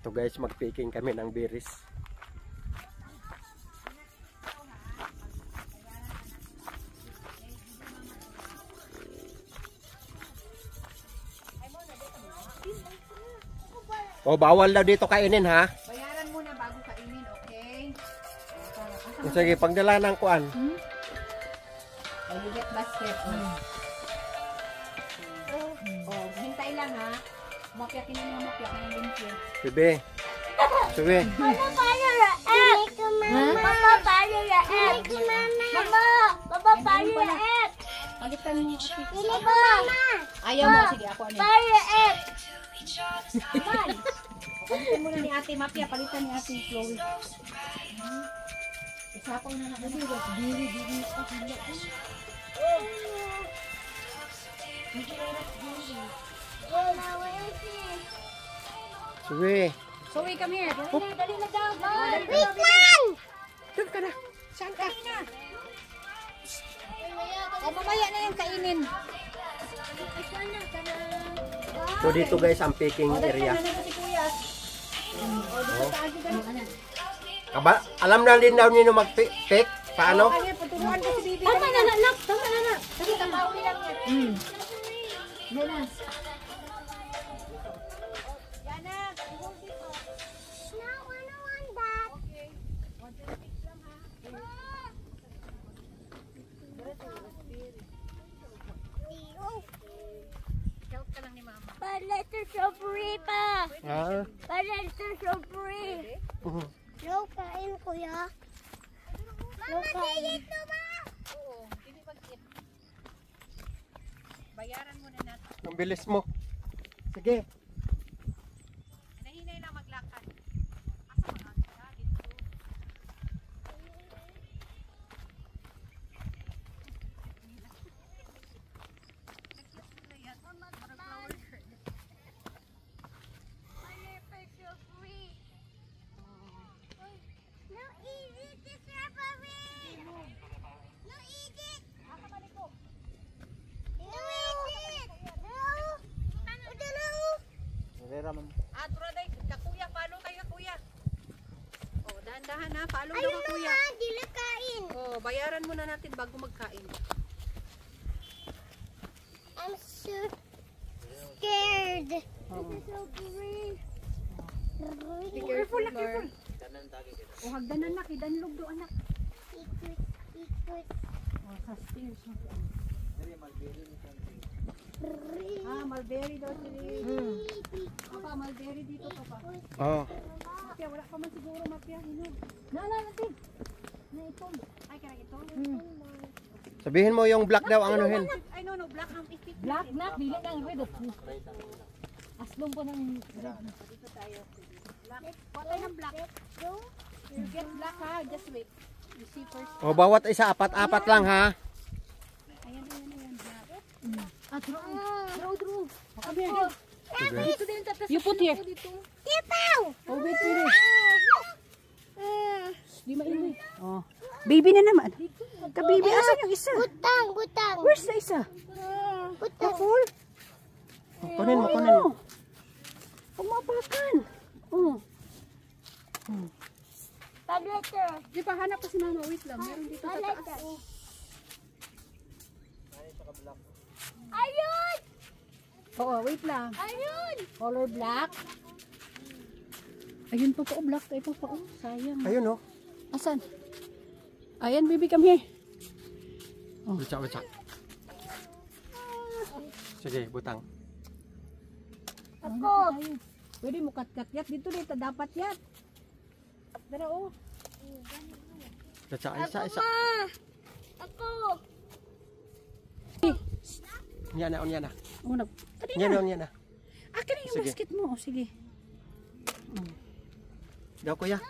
Ito guys, mag-picking kami ng berries. Oh, bawal daw dito kainin ha. Bayaran muna bago kainin, okay? Sige, pagdala ng kuan. Oh, you get basket. Oh, hintay lang ha. Mapyakin na mapyakin ng limpyo. Bebe. Bebe. Mama, paano na egg? Mama, paano na egg? Mama, Mama, paano na egg? Palitan mo. Mama, Ayaw mo, sige ako ano. paano na egg? Aman. Palitan muna ni ate Mapia, palitan ni ate Chloe. Isapang na natin. Dili. Sige. Zoe, come here. Dali na daw. Wait lang! Doon ka na. Saan ka? O, mamaya na yung kainin. So dito guys ang picking area. Alam na din daw nino mag-pick. Paano? Paturuan ko si Bibi. Tama na, anak. Tama na. Kasi kabawi lang yan. Menas. Letter strawberry pa. Ah. Letter strawberry. No, kain kuya. No, kain. Oo, hindi mag-eat. Bayaran muna natin. Ang bilis mo. Sige. Nahinay lang maglakad. Asa mga ata dito? No, eat the strawberry. No, eat it. No, eat it. No. Ah, turaday, kakuya, follow kayo kuya. Oh, dahan-dahan ha, follow daw Ayun ka na kuya. nga, dili kain. Oh, bayaran muna natin bago magkain. I'm so scared. The strawberry. Be careful, careful. Oh, hagdanan na, kidanlog do anak. Ikot. Oh, sa stairs. Ah, mulberry daw sila. Papa, mulberry dito papa. Oh. Mapia, wala pa man siguro mapia. Hinog. Natin. Na itong. Ay, kaya ito. Sabihin mo yung black daw ang anuhin. Ay, no, black ang itik. Black, dili ng red. Aslong po ng red. Dito tayo. Black. Patay ng black. You get black ha, just wait. You see first. Oh, bawat isa apat-apat lang ha. Ayan. Ah, draw. Come here. Dito din tatas. You put here. Tipaw! Oh, wait. Di maingay. Oh. Baby na naman. Ka-baby, asan yung isa? Butang. Where's the isa? Butang. Full? Kunin mo. Huwag mapakan. Oh. Letter. Di pa, hanap pa si mama. Wait lang. Meron dito sa taas. Ayun! Oo, wait lang. Ayun! Color black. Ayun pa po, black. Ito pa, oh. Sayang. Ayun oh. Asan? Ayan, baby, come here. Witsa. Sige, butang. Ako. Pwede mo kat-kat dito dapat yan. Dara, oh. Witsa, isa. Ako. Yan na. Oh, Yan na. Akin na yung Sige. basket mo. Oh, sige. Daw kuya.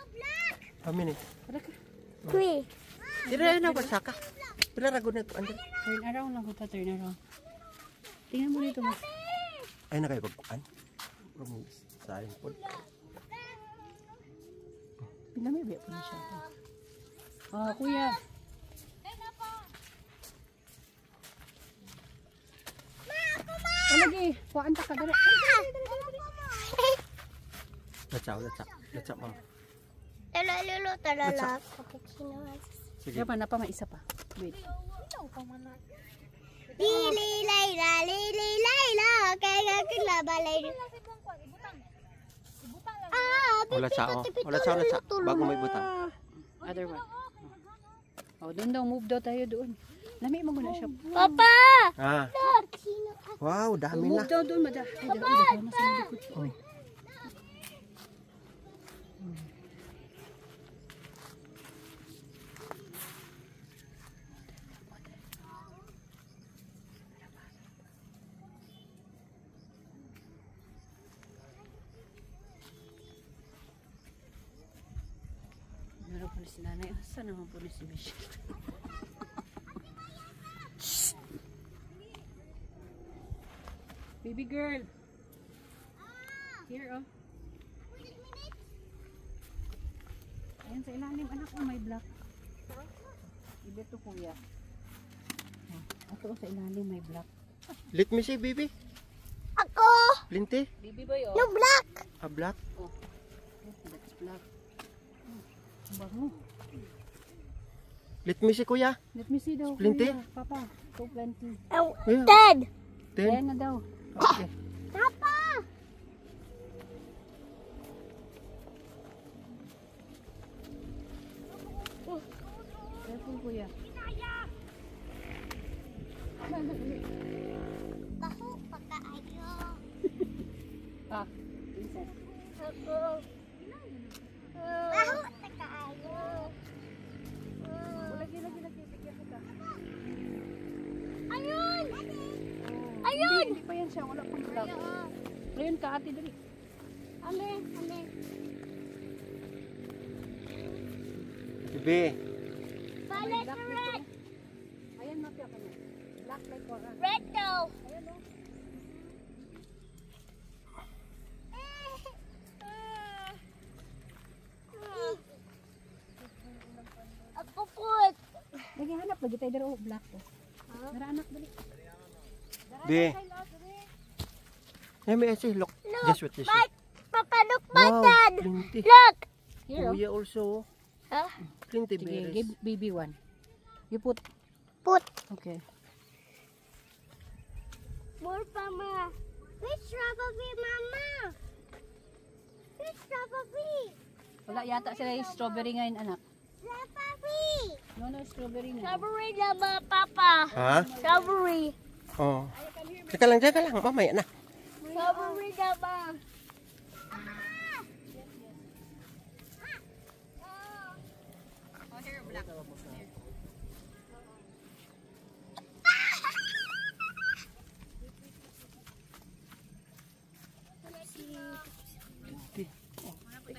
Amin eh. Tara ka. Three. Tira na ba saka? Tira ragod na to. Turn around lang ko ta, turn around. Tingnan mo dito mo. Ay na kayo pagkuan. Sayang po. Pinamibi po na siya. Ah, kuya. Lagi, kuhaan ta ka dali. Let's out, ma'am. Talalulu, talalak. Cappuccino. Sige. Dapat na pa, may isa pa. Wait. Lili, layla. Kaya kalabalay. Wala sa, bago may butang. Other one. Oh, doon daw, move daw tayo doon. Lami mo muna siya. Papa! Ah. Look! Sino? Wow, dami na. Move daw doon, madam. Oy. Meron po si nanay. Saan naman po si Michelle? Baby girl. Here, oh. Ayan sa ilalim. Anak ko, may black. Ibe to, kuya. Ito sa ilalim, may black. Let me see, baby. Ako! Linty. Baby boy, oh. No black! A black. Oh, that's black. Bango. Let me see, kuya. Let me see daw. Plenty? Kuya. Papa, so plenty. Oh, Yeah. dead! 10. Ayan na daw. Okay. Papa! Careful, kuya. Baho pa kaayo. Ah, princess. Ako. Baho pa kaayo. Lagi. Bigyan ko ka. Ayun! Ayun! Hindi pa yan siya. Wala pang black. Ayun ka, ate, dali. Ale. Baby. Violet Black or dito. red? Ayan, mapya ka na. Black like wala. Red daw. Ayan, oh. Ako put. Lagi hanap, lagi tayo daro. Black to. Dara anak, dali. Be. Let me see, look. Just what you see. Papa, look my Wow, dad. plenty. Look. Here, oh. Kuya also. Huh? Plenty Sige, berries. give baby one. You put. Put. Okay. More mama. Which strawberry, mama? Which strawberry? Wala yata sila yung strawberry ngayon, anak. Strawberry. No, strawberry na. Strawberry na ba, Papa? Ha? Strawberry. Oh. Teka lang. Mamaya na. Strawberry na ba? Oh, here, black.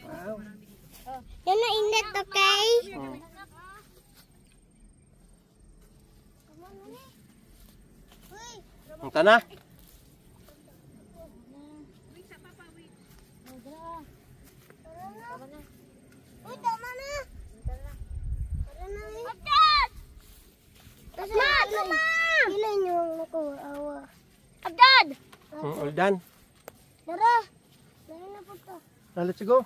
Wow. Yan na init, okay? Oh. Ang tana. Uy, tama na. Tara na eh. Abdad! Mama! Ilan yung nakuha? Abdad! All done. Tara. Tara na po to. Now, let's go.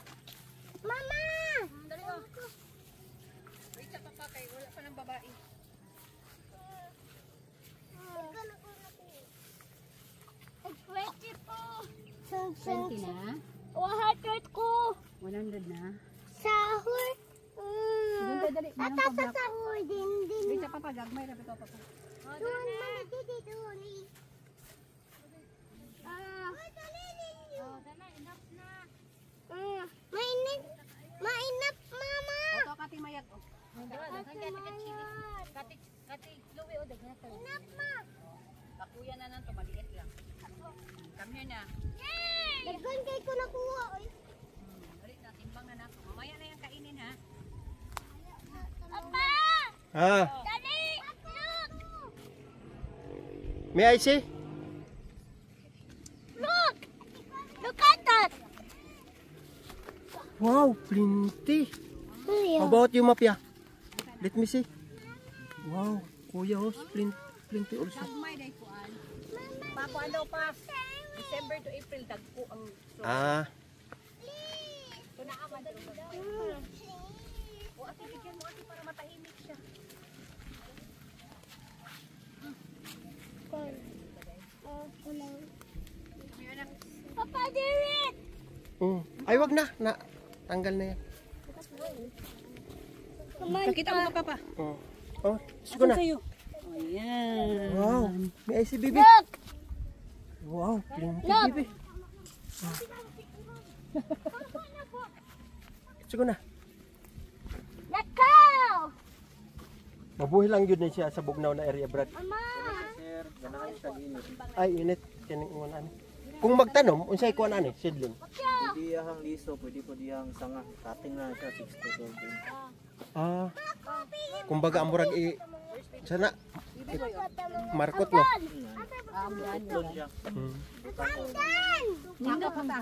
Mama! Dali ko. Wait sa papa kay wala pa ng babae. Saan 20 na? 100 ko. 100 na? Sahur. Doon tayo dali. Mayroon pa black. Sahur din. Wait sa papa, gagmay na ito papa. Doon, mama, dito, doon. Mainit. Mainit, mama. Oto kati mayag. Kati luwi o daghan ka. Mainit, ma. Pakuya na nanto maliit lang. Come here na. Daghan kay ko nakuha. Oy. Dali na timbang na nato. Mamaya na yang kainin ha. Papa! Ah, Dali! Look! may I see? Look! Look at that! Wow, plenty. Kuya. How about you, Mapia? Let me see. Wow, kuya host, plenty also. Gagmay day kuan. Papo ano pa? December to April dagko ang Ah, Papa, Derek! Ay, wag na. Tanggal na yan. Pakita mo ka, Papa. Oh, sige na. Sa'yo. Ayan. Wow, may ice si Bibi. Look! Wow, plinty Look. Bibi. Sige na. Let's go! Mabuhi lang yun na siya sa bugnaw na area, Brad. Mama! Ay, init. Kining ingon ani. Kung magtanom, unsay kuan ani, seedling. Pwede yang liso, pwede po diyang sanga. Cutting na siya, 6 to 12 days. Kumbaga amurag sana markot no. Tutlog siya. Saka pa ta.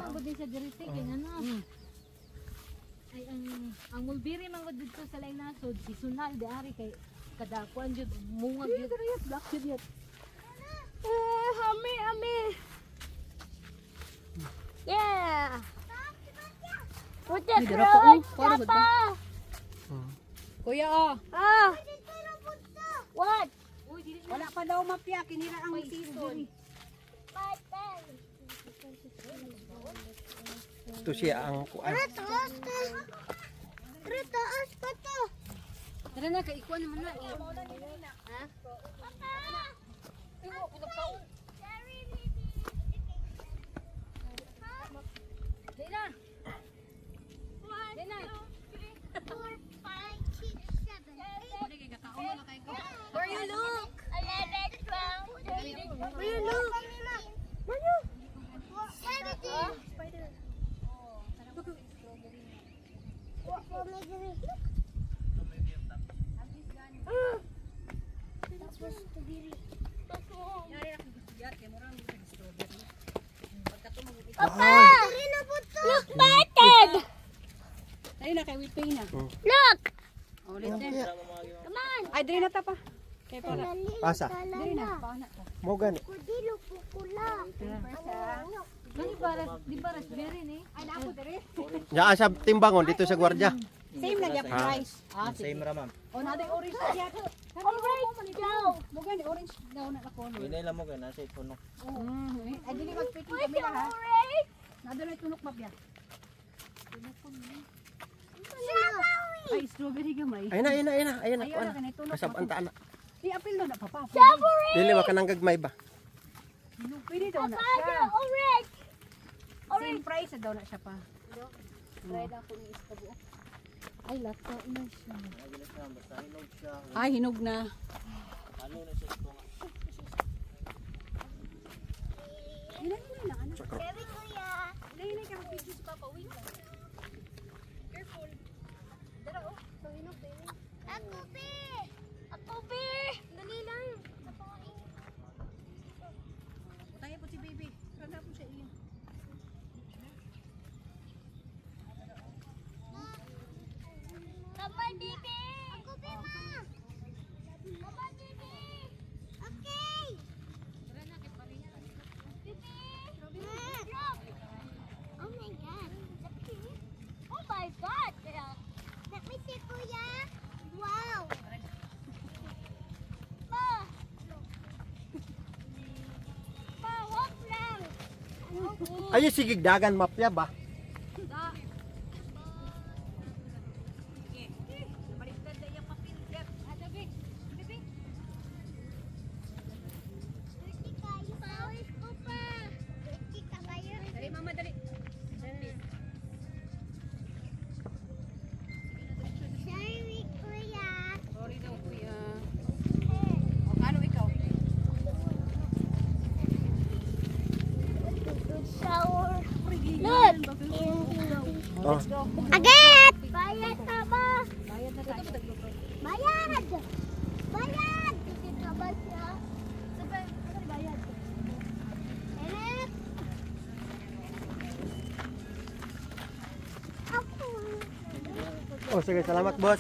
Ako din sa dirite kay ano. Ay ang mulberry man gud dito sa lain nasod seasonal di ari kay kada kuan jud mungag jud black jud yat. Hami! Yeah! Put the crowd, Papa! Kuya, oh. Ah! What? Wala pa daw mapya. Kinira ang season. Ito siya ang kuan. Taas pa to! Tara na kay ikuan naman na. Ha? Dina. Dina. 4, 5, 6, 7, 8. Where you look? 11, 12, 13. Where you look? Where you? 17. Papa! Look, button! Ayun na, kay Wipay na. Look! Oh, ulit din. Come on! Ay, dali na ta pa. Kay para. Pasa. Dali na. Paana ta. Mo gani. Kudilo pukula. Di ba raspberry ni? Ay, naako diri. Ya sa timbangon dito sa gwardiya. Same lang yung price. Same ra ma'am. O, natin orange na yan. Orange daw! Mo gani, orange daw na color. Hinay lang mo kayo, nasa itono. Ay, dili mag-picking kami ha. Orange! Nadala tunok mapya. Strawberry! Ay, strawberry gamay. Ayun na Ayaw kuan. na, kanay tunok. Kasabanta na. I-apil na papa. Strawberry! Dili wa ka nang gagmay ba? Pwede daw na Papa, siya. orange! Same price daw na siya pa. Try lang ko ni iskabo. Ay lata na siya. Nagilis na, basta hinog siya. Ay, hinog na. Ano na siya ito nga. Hinay na, ano? Baby kuya! Hinay ka mag-picture si Papa. Wing. Careful. Dara, oh. So, hinog, baby. Ako, be! Ako, be! Dali lang. Tayo po si baby. Randa po siya iyo. Papa, baby! Ako, be, ma! Papa, baby! Okay! Baby! Look! Oh my God! Oh my God! Let me see, kuya! Wow! Pa! Pa, walk lang! Ayo sigig dagan mapya ba? Dirty kayo. Pawis ko pa. Dirty ka kayo. Dali, mama, dali. Sorry, kuya. Sorry daw, kuya. O, kano ikaw? Shower. Look! Oh. Agad! Bayad ka ba? Bayad na tayo. Bayad! Bayad! Hindi ka ba siya? Sabay, bayad. Erep! Oh, sige, salamat boss.